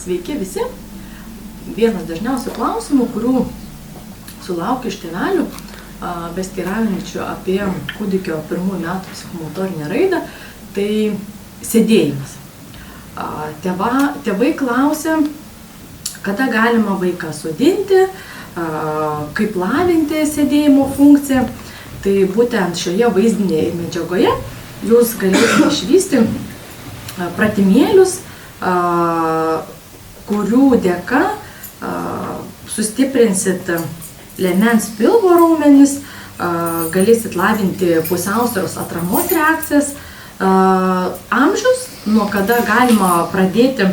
Sveiki visi. Vienas dažniausių klausimų, kurių sulaukiu iš tėvelių, besiteiraujančių apie kūdikio pirmųjų metų psichomotorinę raidą, tai sėdėjimas. Tėvai klausia, kada galima vaiką sodinti, kaip lavinti sėdėjimo funkciją. Tai būtent šioje vaizdinėje medžiagoje jūs galėsite išvysti pratimėlius, kurių dėka sustiprinsit liemens pilvo raumenis, galėsit lavinti pusiausvyros atramos reakcijas. Amžius, nuo kada galima pradėti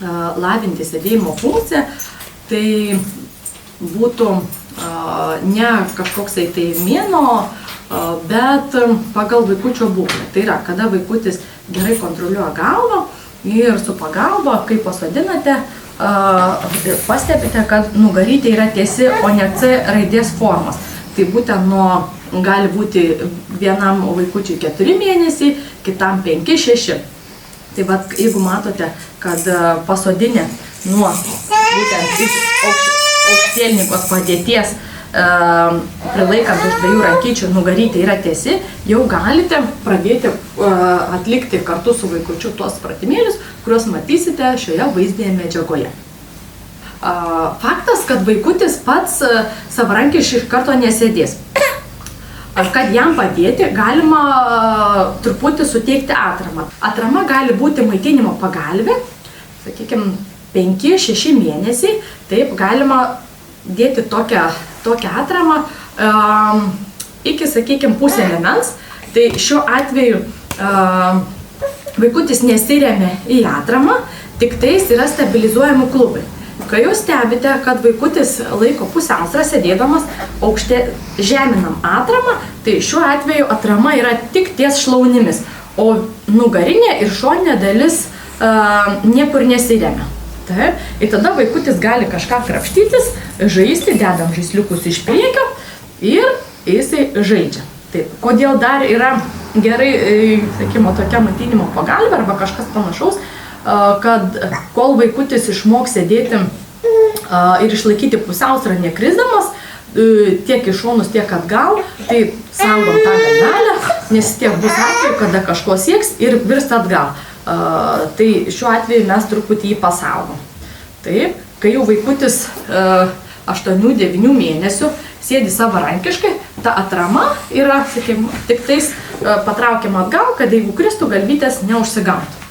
lavinti sėdėjimo funkciją, tai būtų ne kažkoksai tai mėnuo, bet pagal vaikučio būklę. Tai yra, kada vaikutis gerai kontroliuoja galvą ir su pagalba, kai pasodinate, pastebite, kad nugarytė yra tiesi, o ne C raidės formos. Tai būtent gali būti vienam vaikučiui 4 mėnesiai, kitam 5-6. Tai vat, jeigu matote, kad pasodinė nuo būtent iš aukštielninkos padėties prilaikant už 2 rankyčių nugarytė yra tiesi, jau galite pradėti atlikti kartu su vaikučiu tuos pratimėlius, kuriuos matysite šioje vaizdinėje medžiagoje. Faktas, kad vaikutis pats savarankiškai iš karto nesėdės. Kad jam padėti, galima truputį suteikti atramą. Atrama gali būti maitinimo pagalvė, sakykime, 5-6 mėnesiai, taip galima dėti tokią atramą iki, sakykime, pusę liemens. Tai šiuo atveju vaikutis nesiremia į atramą, tik tais yra stabilizuojami klubai. Kai jūs stebite, kad vaikutis laiko pusiausvyrą sėdėdamas aukšte žeminam atramą, tai šiuo atveju atrama yra tik ties šlaunimis, o nugarinė ir šoninė dalis niekur nesiremia. Taip, ir tada vaikutis gali kažką krapštytis, žaisti, dedam žaisliukus iš priekio ir jisai žaidžia. Taip, kodėl dar yra gerai, sakykime, tokia maitinimo pagalbė arba kažkas panašaus, kad kol vaikutis išmoks sėdėti ir išlaikyti pusiausvyrą nekrisdamas, tiek į šonus, tiek atgal, tai saugom tą galvelę, nes tiek bus atveju, kada kažko sieks ir virsta atgal. Tai šiuo atveju mes truputį jį pasaugom. Taip, kai jau vaikutis 8-9 mėnesių sėdi savarankiškai, ta atrama yra, sakykime, tik tais patraukiama atgal, kad jeigu kristų, galvytės neužsigautų.